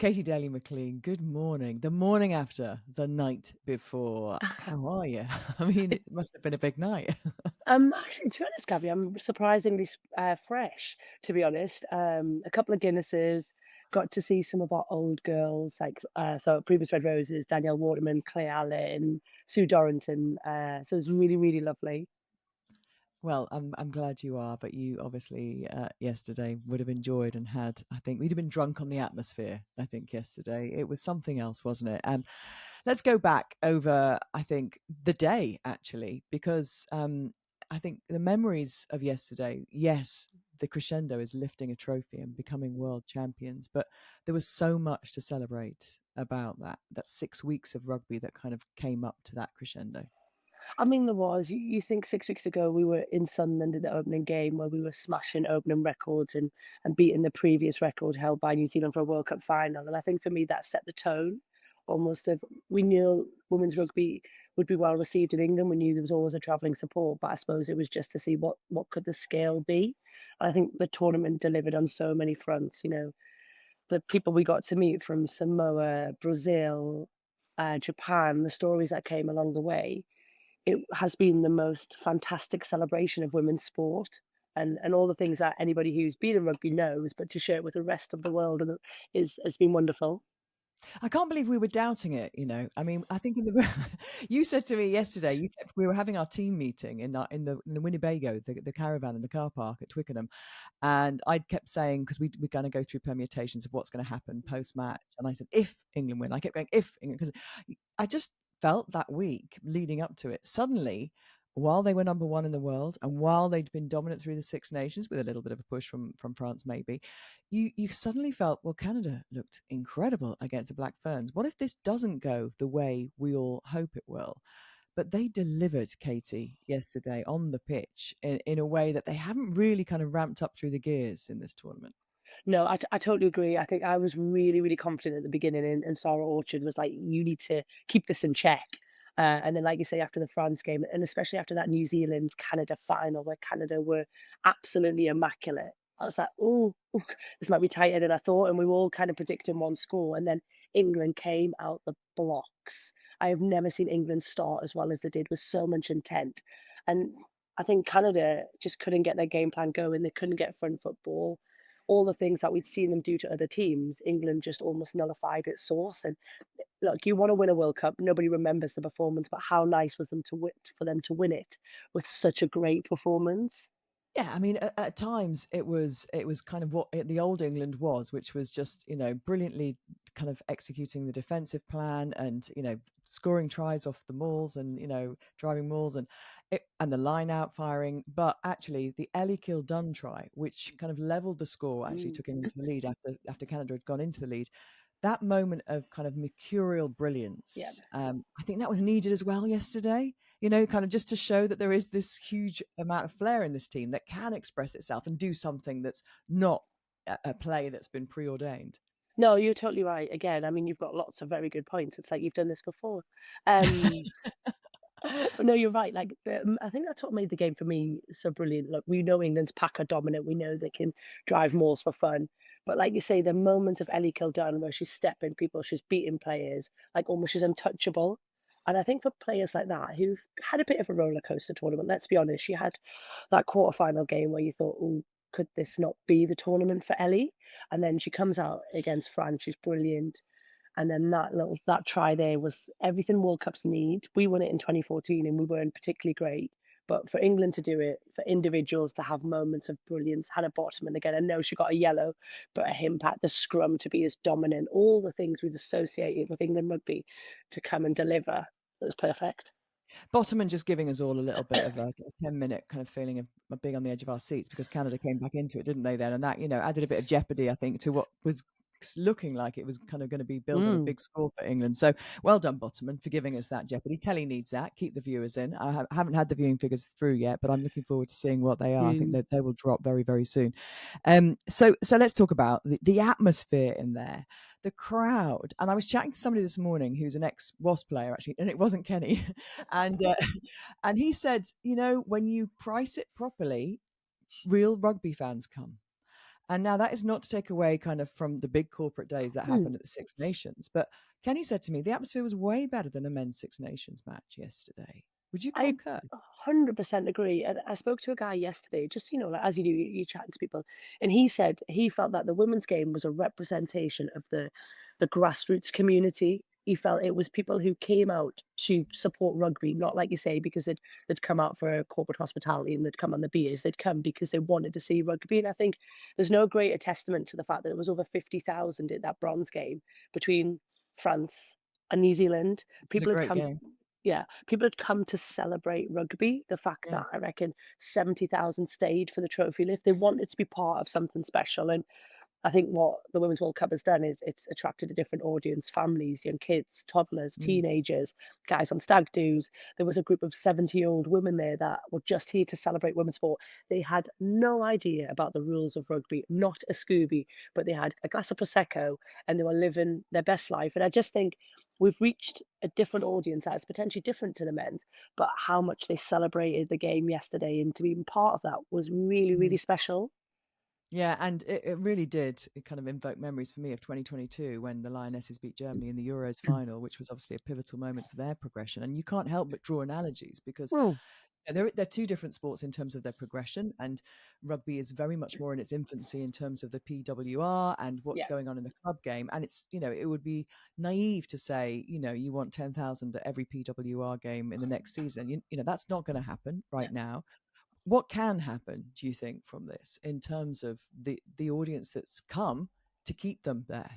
Katy Daley-Mclean, good morning. The morning after, the night before. How are you? I mean, it must have been a big night. Actually, to be honest, Gabby, I'm surprisingly fresh, to be honest. A couple of Guinnesses, got to see some of our old girls, like, so Previous Red Roses, Danielle Waterman, Clay Allen, Sue Dorrington. So it was really, really lovely. Well, I'm glad you are, but you obviously yesterday would have enjoyed and had. I think we'd have been drunk on the atmosphere. I think yesterday it was something else, wasn't it? And let's go back over. I think the day actually, because I think the memories of yesterday. Yes, the crescendo is lifting a trophy and becoming world champions, but there was so much to celebrate about that. That 6 weeks of rugby that kind of came up to that crescendo. I mean, there was. You think 6 weeks ago we were in Sunderland in the opening game where we were smashing opening records and beating the previous record held by New Zealand for a World Cup final. And I think for me that set the tone almost of we knew women's rugby would be well received in England. We knew there was always a travelling support, but I suppose it was just to see what could the scale be. And I think the tournament delivered on so many fronts. The people we got to meet from Samoa, Brazil, Japan, the stories that came along the way, it has been the most fantastic celebration of women's sport and all the things that anybody who's been in rugby knows, but to share it with the rest of the world is has been wonderful. I can't believe we were doubting it. I mean, I think in the you said to me yesterday, we were having our team meeting in the Winnebago, the caravan in the car park at Twickenham, and I kept saying because we're going to go through permutations of what's going to happen post match, and I said if England win, I kept going if England because I just felt that week leading up to it suddenly. While they were number one in the world, and while they'd been dominant through the Six Nations with a little bit of a push from France, maybe, you suddenly felt, well, Canada looked incredible against the Black Ferns. What if this doesn't go the way we all hope it will? But they delivered, Katie, yesterday on the pitch in a way that they haven't really kind of ramped up through the gears in this tournament. No, I totally agree. I think I was really, really confident at the beginning, and Sarah Orchard was like, "You need to keep this in check." And then, like you say, after the France game, and especially after that New Zealand Canada final, where Canada were absolutely immaculate, I was like, "Oh, this might be tighter than I thought." And we were all kind of predicting one score, and then England came out the blocks. I have never seen England start as well as they did with so much intent, and I think Canada just couldn't get their game plan going. They couldn't get front football all the things that we'd seen them do to other teams, England just almost nullified its source. And look, you want to win a World Cup, nobody remembers the performance, but how nice was them to for them to win it with such a great performance? Yeah, I mean, at times it was kind of what the old England was, which was just brilliantly kind of executing the defensive plan and scoring tries off the mauls and driving mauls and the line out firing. But actually, the Ellie Kildun try, which kind of leveled the score, actually Mm. took England to the lead after Canada had gone into the lead. That moment of kind of mercurial Yeah. brilliance, I think that was needed as well yesterday. Kind of just to show that there is this huge amount of flair in this team that can express itself and do something that's not a play that's been preordained. No, you're totally right. Again, I mean, you've got lots of very good points. It's like you've done this before. Um, But no, you're right. Like, I think that's what made the game for me so brilliant. Look, we know England's pack are dominant. We know they can drive mauls for fun. But like you say, the moments of Ellie Kildun where she's stepping people, she's beating players, like almost she's untouchable. And I think for players like that who've had a bit of a roller coaster tournament, let's be honest, she had that quarterfinal game where you thought, oh, could this not be the tournament for Ellie? And then she comes out against France, she's brilliant. And then that try there was everything World Cups need. We won it in 2014 and we weren't particularly great. But for England to do it, for individuals to have moments of brilliance, Hannah Botman again, I know she got a yellow, but a impact, the scrum to be as dominant, all the things we've associated with England rugby to come and deliver. It was perfect. Bottom just giving us all a little bit of a 10-minute kind of feeling of being on the edge of our seats because Canada came back into it, didn't they then? And that, added a bit of jeopardy, I think, to what was looking like it was kind of going to be building a Mm. big score for England. So well done, Bottoman, for giving us that jeopardy. Telly needs that. Keep the viewers in. I haven't had the viewing figures through yet, but I'm looking forward to seeing what they are. I think Mm. that they will drop very, very soon. So let's talk about the atmosphere in there, the crowd. And I was chatting to somebody this morning who's an ex-Wasp player, actually, and it wasn't Kenny. and and he said, when you price it properly, real rugby fans come. And now that is not to take away kind of from the big corporate days that Mm. happened at the Six Nations, but Kenny said to me the atmosphere was way better than a men's Six Nations match yesterday. Would you I concur? 100% agree. And I spoke to a guy yesterday, just, like as you do, you're chatting to people, and he said he felt that the women's game was a representation of the grassroots community. He felt it was people who came out to support rugby, not like you say, because they'd come out for corporate hospitality and they'd come on the beers. They'd come because they wanted to see rugby. And I think there's no greater testament to the fact that there was over 50,000 at that bronze game between France and New Zealand. It was a People had great come game. Yeah, people had come to celebrate rugby. The fact Yeah, that I reckon 70,000 stayed for the trophy lift, they wanted to be part of something special. And I think what the Women's World Cup has done is it's attracted a different audience, families, young kids, toddlers, mm, teenagers, guys on stag doos. There was a group of 70-year-old women there that were just here to celebrate women's sport. They had no idea about the rules of rugby, not a Scooby, but they had a glass of Prosecco and they were living their best life. And I just think we've reached a different audience that is potentially different to the men's, but how much they celebrated the game yesterday and to be part of that was really, mhm. really special. Yeah, and it really did. It kind of invoke memories for me of 2022 when the Lionesses beat Germany in the Euros final, which was obviously a pivotal moment for their progression. And you can't help but draw analogies because Mm, they're two different sports in terms of their progression, and rugby is very much more in its infancy in terms of the PWR and what's yeah. going on in the club game. And it's, it would be naive to say, you want 10,000 at every PWR game in the next season. That's not going to happen right now. What can happen, do you think, from this in terms of the audience that's come to keep them there?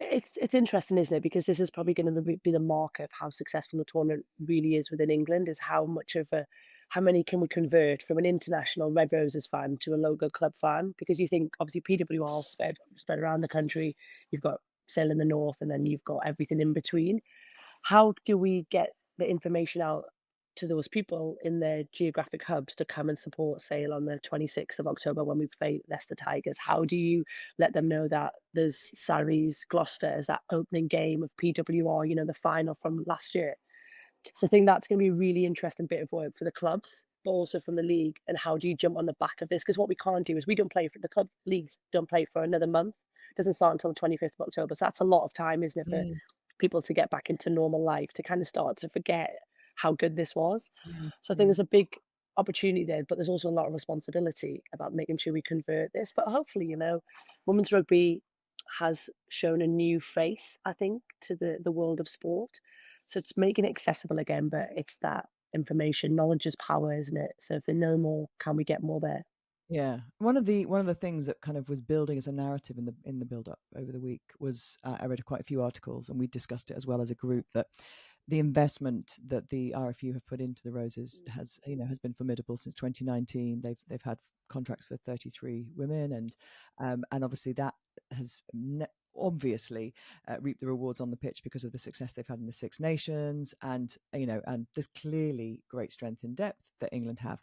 It's interesting, isn't it? Because this is probably going to be the marker of how successful the tournament really is within England. Is how many can we convert from an international Red Roses fan to a local club fan? Because you think obviously PWR spread around the country. You've got Sale in the north, and then you've got everything in between. How do we get the information out to those people in their geographic hubs to come and support Sale on the 26th of October when we play Leicester Tigers? How do you let them know that there's Surrey's Gloucester as that opening game of PWR, the final from last year? So I think that's going to be a really interesting bit of work for the clubs, but also from the league. And how do you jump on the back of this? Because what we can't do is we don't play for the club leagues don't play for another month. It doesn't start until the 25th of October. So that's a lot of time, isn't it, for Mm, people to get back into normal life, to kind of start to forget how good this was. mm, So I think mm. there's a big opportunity there, but there's also a lot of responsibility about making sure we convert this. But hopefully, women's rugby has shown a new face, I think, to the world of sport. So it's making it accessible again, but it's that information. Knowledge is power, isn't it? So if they know more, can we get more there? Yeah, one of the things that kind of was building as a narrative in the build up over the week was I read quite a few articles and we discussed it as well as a group that the investment that the RFU have put into the Roses Mm, has been formidable since 2019. They've had contracts for 33 women, and obviously that has obviously reaped the rewards on the pitch because of the success they've had in the Six Nations, and there's clearly great strength in depth that England have.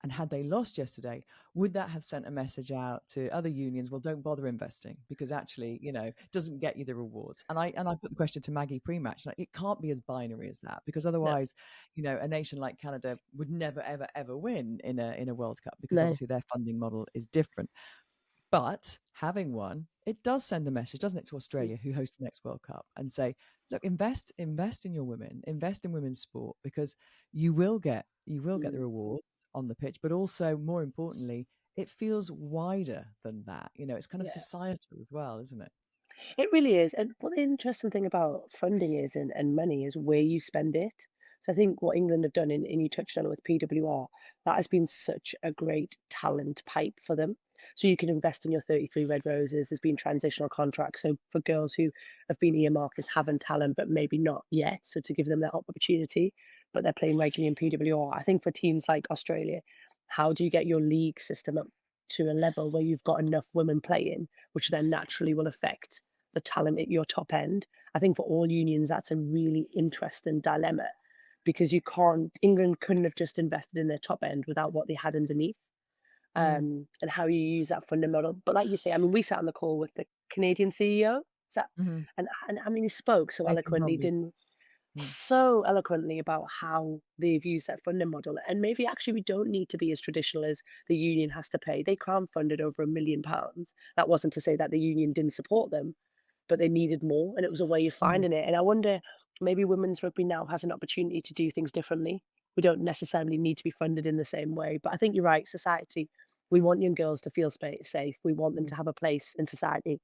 And had they lost yesterday, would that have sent a message out to other unions? Well, don't bother investing because actually, it doesn't get you the rewards. And I put the question to Maggie pre-match. Like, it can't be as binary as that because no, otherwise, a nation like Canada would never, ever, ever win in a World Cup because no. obviously their funding model is different. But having one, it does send a message, doesn't it, to Mm, Australia, who host the next World Cup, and say, look, invest in your women, invest in women's sport, because you will get the mm, rewards on the pitch, but also more importantly, it feels wider than that. It's kind of yeah. societal as well, isn't it? It really is. And what the interesting thing about funding is and money is where you spend it. So I think what England have done, and you touched on it with PWR, that has been such a great talent pipe for them. So you can invest in your 33 Red Roses. There's been transitional contracts. So for girls who have been earmarked as having talent, but maybe not yet. So to give them that opportunity, but they're playing regularly in PWR. I think for teams like Australia, how do you get your league system up to a level where you've got enough women playing, which then naturally will affect the talent at your top end? I think for all unions, that's a really interesting dilemma because you can't, England couldn't have just invested in their top end without what they had underneath, Mm, and how you use that funding model. But like you say, I mean, we sat on the call with the Canadian CEO. Is that, hmm and I mean, he spoke so Nathan eloquently, Bromby's. didn't Mm, so eloquently about how they've used that funding model. And maybe actually we don't need to be as traditional as the union has to pay. They crowdfunded over £1 million. That wasn't to say that the union didn't support them, but they needed more, and it was a way of mm, finding it. And I wonder, maybe women's rugby now has an opportunity to do things differently. We don't necessarily need to be funded in the same way. But I think you're right, society, we want young girls to feel safe. We want them mm. to have a place in society.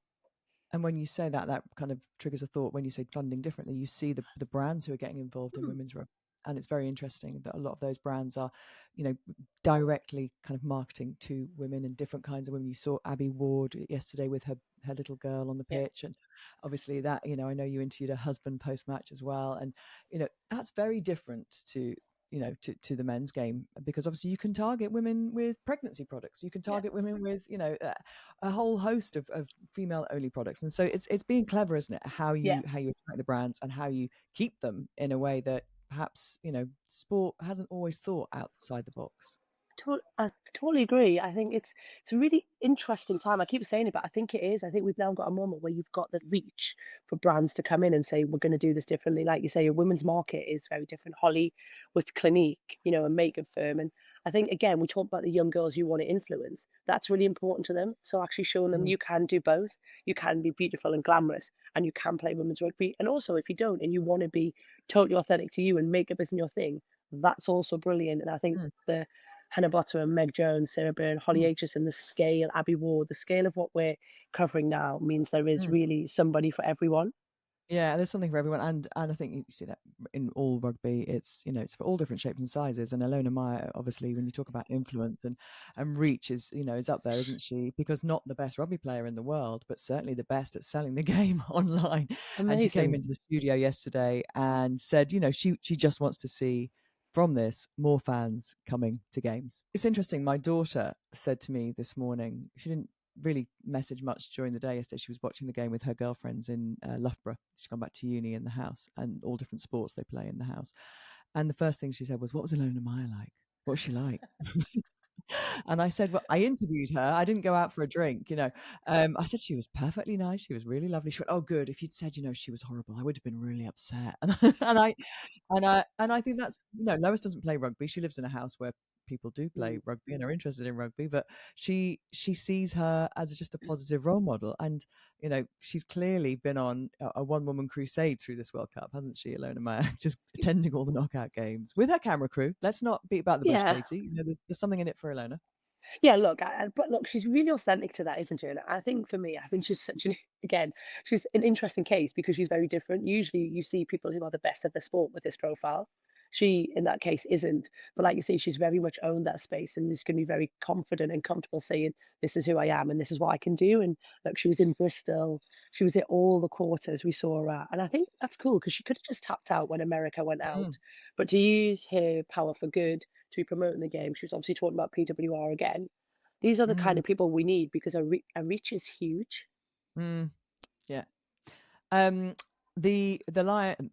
And when you say that, that kind of triggers a thought. When you say funding differently, you see the brands who are getting involved in Hmm. women's rugby, and it's very interesting that a lot of those brands are, you know, directly kind of marketing to women and different kinds of women. You saw Abby Ward yesterday with her little girl on the Yeah. pitch, and obviously that, you know, I know you interviewed her husband post match as well, and you know that's very different to, you know, to the men's game, because obviously you can target women with pregnancy products, you can Yeah. target women with, you know, a whole host of female only products. And so it's being clever, isn't it, Yeah. how you attract the brands and how you keep them in a way that perhaps, you know, sport hasn't always thought outside the box. I totally agree. I think it's a really interesting time. I keep saying it, but I think it is. I think we've now got a moment where you've got the reach for brands to come in and say, we're going to do this differently. Like you say, a women's market is very different. Holly with Clinique, a makeup firm. And I think, again, we talk about the young girls you want to influence. That's really important to them. So actually showing them Mm, you can do both. You can be beautiful and glamorous, and you can play women's rugby. And also, if you don't and you want to be totally authentic to you and makeup isn't your thing, that's also brilliant. And I think mm, the Hannah Bottom, Meg Jones, Sarah Byrne, Holly mm, Aitchison, the scale, Abbey Ward, the scale of what we're covering now means there is mm. really somebody for everyone. Yeah, there's something for everyone, and I think you see that in all rugby. It's, you know, it's for all different shapes and sizes. And Ilona Maher, obviously, when you talk about influence and reach, is, you know, is up there, isn't she? Because not the best rugby player in the world, but certainly the best at selling the game online. And she came Amazing. into the studio yesterday and said, you know, she just wants to see from this more fans coming to games. It's interesting. My daughter said to me this morning, she didn't really message much during the day yesterday. She was watching the game with her girlfriends in Loughborough. She's gone back to uni in the house, and all different sports they play in the house. And the first thing she said was, "What was Ilona Maher like? What was she like?" And I said, "Well, I interviewed her. I didn't go out for a drink, you know." I said she was perfectly nice. She was really lovely. She went, "Oh, good. If you'd said, you know, she was horrible, I would have been really upset." And I think that's, you know, Lois doesn't play rugby. She lives in a house where people do play Mm. rugby and are interested in rugby, but she sees her as just a positive role model. And you know, she's clearly been on a one woman crusade through this World Cup, hasn't she, Ilona Mayer? Just attending all the knockout games with her camera crew. Let's not beat about the bush, Yeah. Katie. You know, there's something in it for Ilona. Yeah, look, but look, she's really authentic to that, isn't she? And I think for me, I think she's such an again, she's an interesting case because she's very different. Usually, you see people who are the best at the sport with this profile. She, in that case, isn't. But like you say, she's very much owned that space and is going to be very confident and comfortable saying, "This is who I am and this is what I can do." And look, she was in Bristol. She was at all the quarters we saw her at, and I think that's cool because she could have just tapped out when America went Mm, out, but to use her power for good to be promoting the game. She was obviously talking about PWR again. These are the kind mm, of people we need because our reach is huge. mm, yeah. Um, the Lionesses,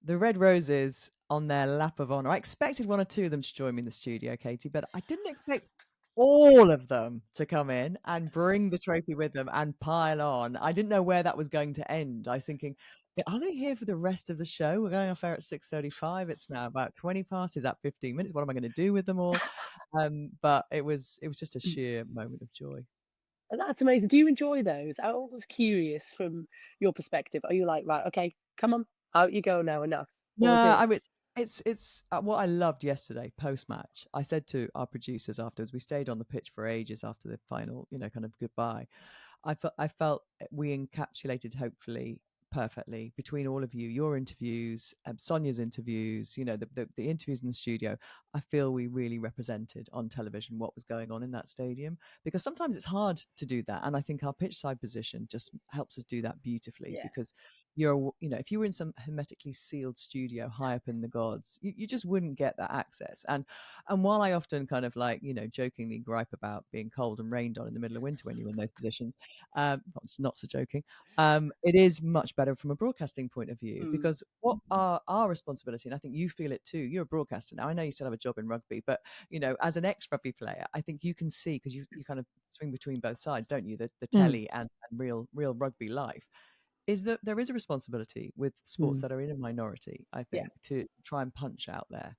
the Red Roses on their lap of honor. I expected one or two of them to join me in the studio, Katie, but I didn't expect all of them to come in and bring the trophy with them and pile on. I didn't know where that was going to end. I was thinking, "Yeah, are they here for the rest of the show? We're going off air at 6:35. It's now about 20 past. Is that 15 minutes? What am I going to do with them all?" But it was just a Mm. sheer moment of joy. And that's amazing. Do you enjoy those? I'm always curious from your perspective. Are you like, right, okay, come on, out you go now, enough? No, Or is it, I mean, it's what I loved yesterday post match. I said to our producers afterwards, we stayed on the pitch for ages after the final, you know, kind of goodbye. I felt we encapsulated, hopefully perfectly, between all of you, your interviews, Sonia's interviews, you know, the interviews in the studio. I feel we really represented on television what was going on in that stadium, because sometimes it's hard to do that, and I think our pitch side position just helps us do that beautifully. yeah. Because you know, if you were in some hermetically sealed studio high up in the gods, you just wouldn't get that access. And while I often kind of, like, you know, jokingly gripe about being cold and rained on in the middle of winter when you're in those positions, not so joking. It is much better from a broadcasting point of view, Mm. because what are our responsibility, and I think you feel it too. You're a broadcaster now. I know you still have a job in rugby, but you know, as an ex-rugby player, I think you can see, because you kind of swing between both sides, don't you? The Mm. telly and real rugby life. is that there is a responsibility with sports Mm, that are in a minority, I yeah, think, to try and punch out there.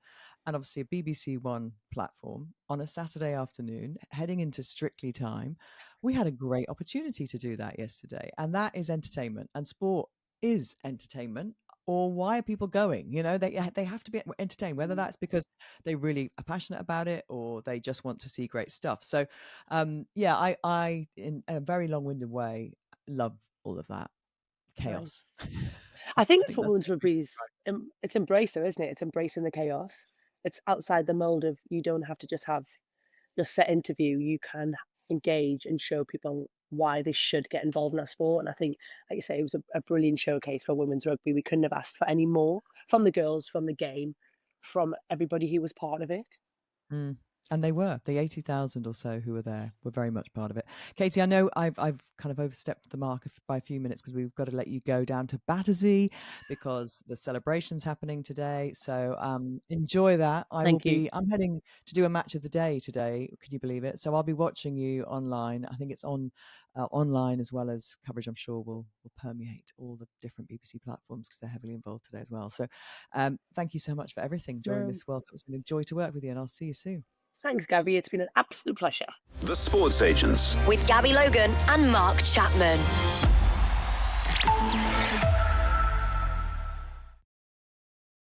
And obviously, a BBC One platform on a Saturday afternoon, heading into Strictly Time, we had a great opportunity to do that yesterday. And that is entertainment, and sport is entertainment. Or why are people going? They have to be entertained, whether mm, that's because they really are passionate about it or they just want to see great stuff. So, yeah, I, in a very long-winded way, love all of that chaos. nice. I I think that's think what that's women's what's really rugby's it's embracer, isn't it? It's embracing the chaos. It's outside the mold of you don't have to just have your set interview. You can engage and show people why they should get involved in that sport. And I think, like you say, it was a brilliant showcase for women's rugby. We couldn't have asked for any more from the girls, from the game, from everybody who was part of it. Mm. And they were. The 80,000 or so who were there were very much part of it. Katie, I know I've kind of overstepped the mark by a few minutes because we've got to let you go down to Battersea because the celebration's happening today. So enjoy that. Thank you. I'm heading to do a match of the day today. Could you believe it? So I'll be watching you online. I think it's on online, as well as coverage I'm sure will permeate all the different BBC platforms because they're heavily involved today as well. So thank you so much for everything during No, this World Cup. It's been a joy to work with you, and I'll see you soon. thanks, Gabby. It's been an absolute pleasure. The Sports Agents. With Gabby Logan and Mark Chapman.